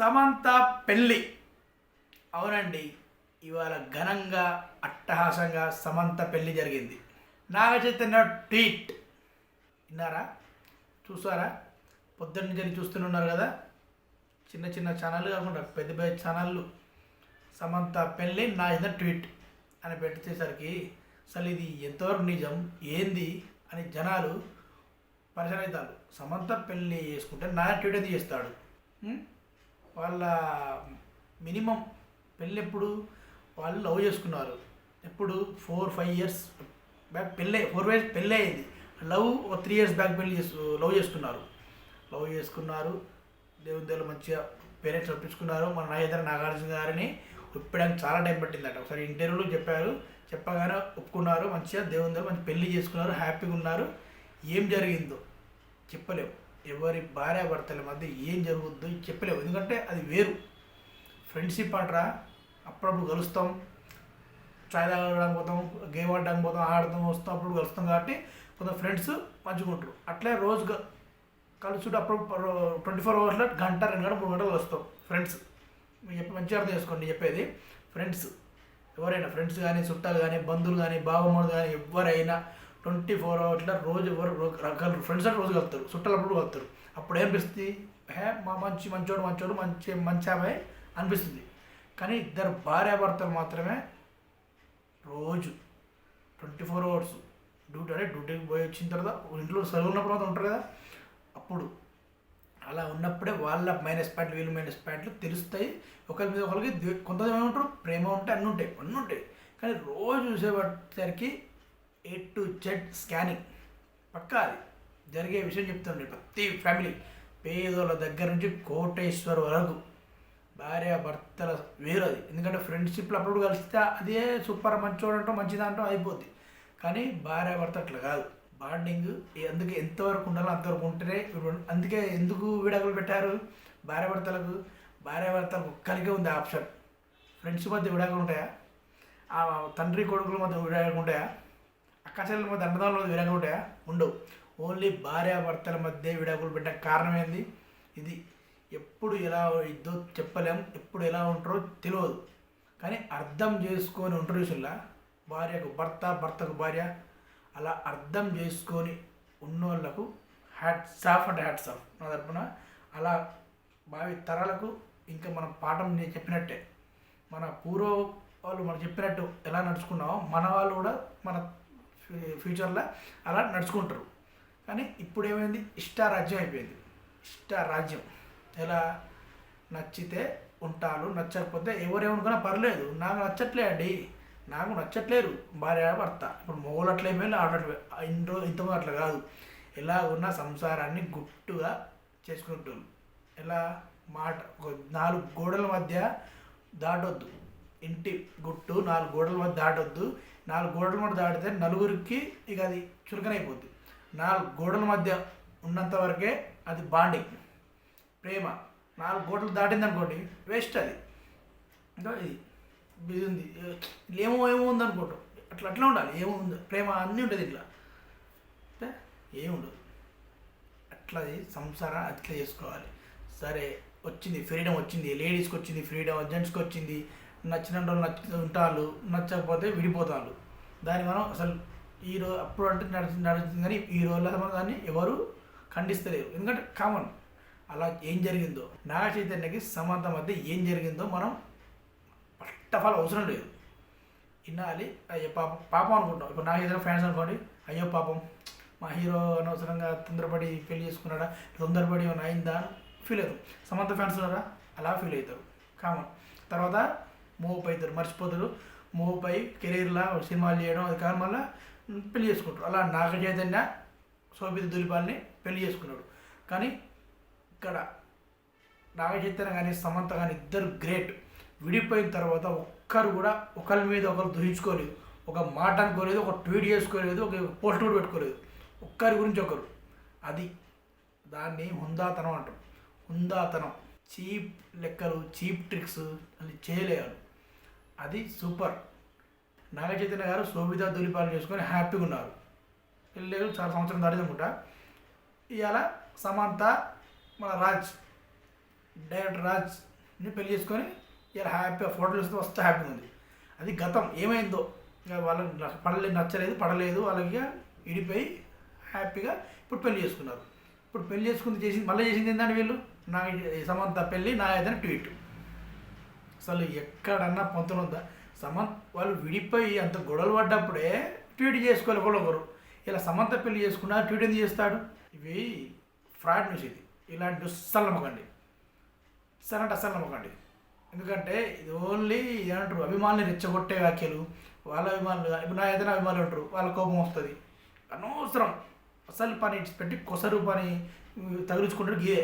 సమంత పెళ్ళి. అవునండి, ఇవాళ ఘనంగా అట్టహాసంగా సమంత పెళ్ళి జరిగింది. నాగ చైతన్య ట్వీట్ విన్నారా, చూసారా? పొద్దున్న నుంచి చూస్తున్నారు కదా, చిన్న చిన్న ఛానళ్ళు కాకుండా పెద్ద పెద్ద ఛానళ్ళు సమంత పెళ్ళి నా ఏదైనా ట్వీట్ అని పెట్టేసరికి అసలు ఇది ఎంతవరకు నిజం ఏంది అని జనాలు పరిచయం అవుతారు. సమంత పెళ్ళి చేసుకుంటే నా ట్వీట్ ఎందుకు చేస్తాడు? వాళ్ళ మినిమం పెళ్ళి ఎప్పుడు వాళ్ళు లవ్ చేసుకున్నారు, ఎప్పుడు 4-5 ఇయర్స్ బ్యాక్ పెళ్ళి, 4 ఇయర్స్ పెళ్ళి అయింది. లవ్ ఒక 3 ఇయర్స్ బ్యాక్ లవ్ చేసుకున్నారు. దేవుని దేవుళ్ళు మంచిగా పేరెంట్స్ ఒప్పించుకున్నారు. మన నాగార్జున గారిని ఒప్పడానికి చాలా టైం పట్టిందట. ఒకసారి ఇంటర్వ్యూలో చెప్పారు, చెప్పగానే ఒప్పుకున్నారు. మంచిగా దేవుని దేవుళ్ళు మంచి పెళ్ళి చేసుకున్నారు, హ్యాపీగా ఉన్నారు. ఏం జరిగిందో చెప్పలేము, ఎవరి భార్యాభర్తల మధ్య ఏం జరుగుద్దో చెప్పలేము. ఎందుకంటే అది వేరు. ఫ్రెండ్షిప్ అంటారా, అప్పుడప్పుడు కలుస్తాం, చాయ్ తాగడానికి పోతాం, గేమ్ ఆడడానికి పోతాం, ఆడతాం, వస్తాం, అప్పుడు కలుస్తాం. కాబట్టి కొంత ఫ్రెండ్స్ పంచుకుంటారు. అట్లే రోజు కలుసుడు అప్పుడు 24 అవర్స్లో గంట 2 గంటలు 3 గంటలు వస్తాం ఫ్రెండ్స్. మీరు మంచిగా అర్థం చేసుకోండి చెప్పేది. ఫ్రెండ్స్ ఎవరైనా, ఫ్రెండ్స్ కానీ, చుట్టాలు కానీ, బంధువులు కానీ, బావమ్మలు కానీ, ఎవరైనా 24 అవర్స్లో రోజు ఎవరు ఫ్రెండ్స్ అంటే రోజు కలుగుతారు, చుట్టాలు అప్పుడు కలుగుతారు. అప్పుడు ఏమనిపిస్తుంది? మా మంచోడు మంచి ఆమె అనిపిస్తుంది. కానీ ఇద్దరు భార్యాభర్తలు మాత్రమే రోజు 24 అవర్స్ డ్యూటీకి పోయి వచ్చిన తర్వాత ఇంట్లో సెలవు ఉన్నప్పుడు మాత్రం ఉంటారు కదా, అప్పుడు అలా ఉన్నప్పుడే వాళ్ళ మైనస్ పాయింట్లు, వీళ్ళు మైనస్ పాయింట్లు తెలుస్తాయి. ఒకరి మీద ఒకరికి కొంతమంది ఏమంటారు, ప్రేమ ఉంటే అన్నీ ఉంటాయి. కానీ రోజు చూసేసరికి A to Z స్కానింగ్ పక్కా అది జరిగే విషయం చెప్తుండే. ప్రతి ఫ్యామిలీ, పేదోళ్ళ దగ్గర నుంచి కోటేశ్వర్ వరకు భార్యాభర్తల వేరు అది. ఎందుకంటే ఫ్రెండ్షిప్లో అప్పుడు కలిస్తే అదే సూపర్ మంచోడంటాం, మంచిదంటాం అయిపోద్ది. కానీ భార్యాభర్త అట్లా కాదు. బాండింగ్ అందుకే ఎంతవరకు ఉండాలో అంతవరకు ఉంటేనే. అందుకే ఎందుకు విడాకులు పెట్టారు భార్యాభర్తలకు ఒక్కరికే ఉంది ఆప్షన్. ఫ్రెండ్స్ మధ్య విడాకులు ఉంటాయా? తండ్రి కొడుకుల మధ్య విడాకులు ఉంటాయా? అక్కచెల్లెల మధ్య, అన్నదానుల మధ్య విడాకులు ఉంటాయా? ఉండవు. ఓన్లీ భార్యాభర్తల మధ్య విడాకులు పెట్టే కారణం ఏంది? ఇది ఎప్పుడు ఎలా ఇద్దో చెప్పలేం, ఎప్పుడు ఎలా ఉంటారో తెలియదు. కానీ అర్థం చేసుకొని ఉంటారు విషయంలో, భార్యకు భర్త, భర్తకు భార్య, అలా అర్థం చేసుకొని ఉన్నోళ్ళకు హ్యాట్స్ ఆఫ్ నా తరపున. అలా భావి తరాలకు ఇంకా మనం పాఠం చెప్పినట్టే, మన పూర్వ వాళ్ళు మనం చెప్పినట్టు ఎలా నడుచుకున్నామో మన వాళ్ళు కూడా మన ఫ్యూచర్లో అలా నడుచుకుంటారు. కానీ ఇప్పుడు ఏమైంది, ఇష్టారాజ్యం అయిపోయింది. ఇష్టారాజ్యం ఎలా? నచ్చితే ఉంటారు, నచ్చకపోతే ఎవరేమనుకున్నా పర్లేదు, నాకు నచ్చట్లేరు భార్య భర్త. ఇప్పుడు మొగలు అట్లయిపోయింది, ఇంతమంది అట్లా కాదు. ఎలా ఉన్న సంసారాన్ని గుట్టుగా చేసుకుంటారు. ఎలా? మాట 4 గోడల మధ్య దాటొద్దు. ఇంటి గుట్టు 4 గోడల మధ్య దాటొద్దు. 4 గోడల మధ్య దాటితే నలుగురికి ఇక అది చురుకనైపోద్ది. 4 గోడల మధ్య ఉన్నంత వరకే అది బాండింగ్, ప్రేమ. 4 గోడలు దాటింది అనుకోండి, వేస్ట్ అది. ఇంకా ఇది ఉంది, ఏమో ఉంది అనుకోవటం, అట్లా ఉండాలి. ఏముంది ప్రేమ అన్నీ ఉంటుంది, ఇట్లా అంటే ఏముండదు. అట్లా సంసారం అట్లా చేసుకోవాలి. సరే, వచ్చింది ఫ్రీడమ్, వచ్చింది లేడీస్కి వచ్చింది ఫ్రీడమ్, జెంట్స్కి వచ్చింది. నచ్చిన వాళ్ళు ఉంటారు, నచ్చకపోతే విడిపోతారు. దాన్ని మనం అసలు అప్పుడు అంటే నడుస్తుంది. కానీ ఈ రోజుల్లో మనం దాన్ని ఎవరు ఖండిస్తలేరు, ఎందుకంటే కామన్. అలా ఏం జరిగిందో, నాగ చైతన్యకి సమంత మధ్య ఏం జరిగిందో మనం ఫస్ట్ ఆఫ్ ఆల్ అవసరం లేదు, వినాలి. అయ్యో పాపం అనుకుంటాం. ఇప్పుడు నాగ చైతన్య ఫ్యాన్స్ అనుకోండి, అయ్యో పాపం మా హీరో అనవసరంగా తొందరపడి పెళ్లి చేసుకున్నాడా, తొందరపడి ఏమైనా అయిందా అని ఫీల్ అవుతారు. సమంత ఫ్యాన్స్ ఉన్నారా, అలా ఫీల్ అవుతారు, కామన్. తర్వాత మూవ్ అవుతారు, మర్చిపోతారు. మూవ్ అయి కెరీర్లా సినిమాలు చేయడం అది కాదు, మళ్ళీ పెళ్లి చేసుకుంటారు. అలా నాగ చైతన్య శోభిత ధూళిపాలని పెళ్లి చేసుకున్నాడు. కానీ ఇక్కడ నాగ చైతన్య కానీ సమంత కానీ ఇద్దరు గ్రేట్. విడిపోయిన తర్వాత ఒక్కరు కూడా ఒకరి మీద ఒకరు దూహించుకోలేదు, ఒక మాట అనుకోలేదు, ఒక ట్వీట్ చేసుకోలేదు, ఒక పోస్ట్ కూడా పెట్టుకోలేదు, ఒక్కరి గురించి ఒకరు. అది దాన్ని హుందాతనం అంటారు. హుందాతనం, చీప్ లెక్కలు, చీప్ ట్రిక్స్ అని చేయలేరు. అది సూపర్. నాగ చైతన్య గారు శోభిత ధూళిపాలను చేసుకొని హ్యాపీగా ఉన్నారు. పెళ్ళి చాలా సంవత్సరం దాటింది అనుకుంటా. ఇవాళ సమంత, మన డైరెక్టర్ రాజ్ నేను పెళ్లి చేసుకొని ఇలా హ్యాపీగా ఫోటోలు ఇస్తే వస్తే హ్యాపీగా ఉంది. అది గతం. ఏమైందో ఇక వాళ్ళకి పడలేదు వాళ్ళకి ఇక విడిపోయి హ్యాపీగా ఇప్పుడు పెళ్లి చేసుకున్నారు. ఇప్పుడు పెళ్లి చేసింది మళ్ళీ చేసింది ఏంటంటే వీళ్ళు నా సమంత పెళ్ళి నా ఏదైనా ట్వీట్. అసలు ఎక్కడన్నా పొంతనుందా? వాళ్ళు విడిపోయి అంత గొడవలు పడ్డప్పుడే ట్వీట్ చేసుకోవాలి ఒకరు. ఇలా సమంత పెళ్లి చేసుకున్నా ట్వీట్ ఎందుకు చేస్తాడు? ఇవి ఫ్రాడ్ న్యూస్. ఇలాంటి న్యూస్ అస్సలు నమ్మకండి. అస్సలు నమ్మకండి. ఎందుకంటే ఇది ఓన్లీ ఏమంటారు అభిమానులు రెచ్చగొట్టే వ్యాఖ్యలు. వాళ్ళ అభిమానులు ఇప్పుడు నా ఏదైనా అభిమానులు ఉంటారు, వాళ్ళ కోపం వస్తుంది. అనవసరం అసలు పని పెట్టి కొసరు పని తగిలించుకుంటారు గియే.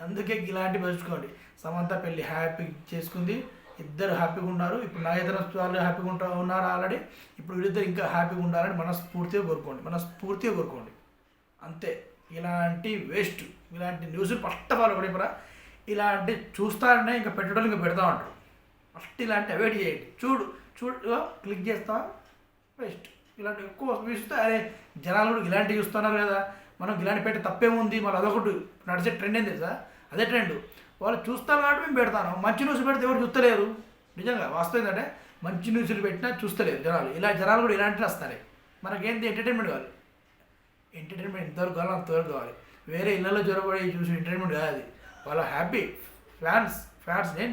అందుకే ఇలాంటివి పెంచుకోండి. సమంత పెళ్ళి హ్యాపీ చేసుకుంది, ఇద్దరు హ్యాపీగా ఉన్నారు. ఇప్పుడు నా ఏదైనా వాళ్ళు హ్యాపీగా ఉన్నారు ఆల్రెడీ. ఇప్పుడు వీళ్ళిద్దరు ఇంకా హ్యాపీగా ఉండాలని మనస్ఫూర్తిగా కోరుకోండి. అంతే. ఇలాంటి వేస్ట్, ఇలాంటి న్యూస్లు ఫస్ట్ ఆఫ్ ఆల్ కూడా ఇలాంటి చూస్తారనే ఇంకా పెట్టడం ఇంకా పెడతా ఉంటారు. ఫస్ట్ ఇలాంటి అవాయిడ్ చేయండి. చూడు క్లిక్ చేస్తా వేస్ట్. ఇలాంటి ఎక్కువ చూస్తే అరే జనాలు కూడా ఇలాంటివి చూస్తున్నారు కదా, మనం ఇలాంటి పెట్టే తప్పేముంది, మళ్ళీ అదొకటి నడిచే ట్రెండ్ ఏంది తెలుసా? అదే ట్రెండ్. వాళ్ళు చూస్తారు కాబట్టి మేము పెడతాను. మంచి న్యూస్ పెడితే ఎవరు చూస్తలేరు. నిజంగా వాస్తవం ఏంటంటే మంచి న్యూస్లు పెట్టినా చూస్తలేరు జనాలు. జనాలు కూడా ఇలాంటివి వస్తాయి. మనకేంటి ఎంటర్టైన్మెంట్ కావాలి. ఎంటర్టైన్మెంట్ ఎంతవరకు కావాలి అంతవరకు కావాలి. వేరే ఇళ్ళలో జ్వరపడి చూసి ఎంటర్టైన్మెంట్ కాదు అది. వాళ్ళ హ్యాపీ ఫ్యాన్స్ నేను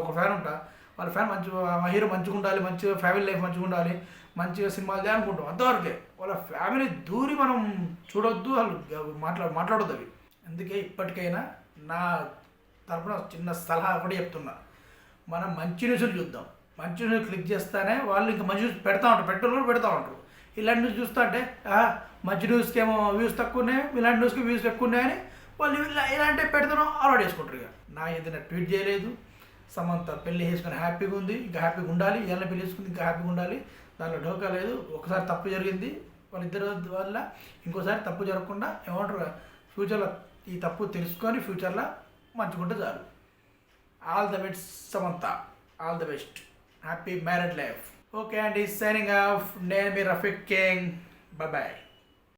ఒక ఫ్యాన్ ఉంటా. వాళ్ళ ఫ్యాన్ మా హీరో మంచిగా ఉండాలి, మంచిగా ఫ్యామిలీ లైఫ్ మంచిగా ఉండాలి, మంచిగా సినిమాలు చేయాలి అనుకుంటాం. అంతవరకే. వాళ్ళ ఫ్యామిలీ దూరి మనం చూడొద్దు, వాళ్ళు మాట్లాడొద్దు అవి. అందుకే ఇప్పటికైనా నా తరపున చిన్న సలహా కూడా చెప్తున్నా. మనం మంచి న్యూస్లు చూద్దాం. మంచి న్యూస్ క్లిక్ చేస్తానే వాళ్ళు ఇంకా మంచి న్యూస్ పెడతా ఉంటారు. ఇలాంటి న్యూస్ చూస్తా అంటే మంచి న్యూస్కి ఏమో వ్యూస్ తక్కువ ఉన్నాయి, ఇలాంటి న్యూస్కి వ్యూస్ ఎక్కువ ఉన్నాయని వాళ్ళు ఇలాంటివి పెడతానో అలవాటు చేసుకుంటారు. ఇక నా ఏదైనా ట్వీట్ చేయలేదు. సమంత పెళ్లి చేసుకుని హ్యాపీగా ఉంది, ఇంకా హ్యాపీగా ఉండాలి. ఏళ్ళ పెళ్లి చేసుకుంది ఇంకా హ్యాపీగా ఉండాలి. దాంట్లో ఢోకా లేదు. ఒకసారి తప్పు జరిగింది వాళ్ళిద్దరి వల్ల, ఇంకోసారి తప్పు జరగకుండా ఏమంటారు ఫ్యూచర్లో ఈ తప్పు తెలుసుకొని ఫ్యూచర్లో మంచుకుంటే చాలు. All the best Samantha, all the best, happy married life. Okay అండి, సైనింగ్ ఆఫ్. నేను మీ రఫీక్ కింగ్. బాయ్.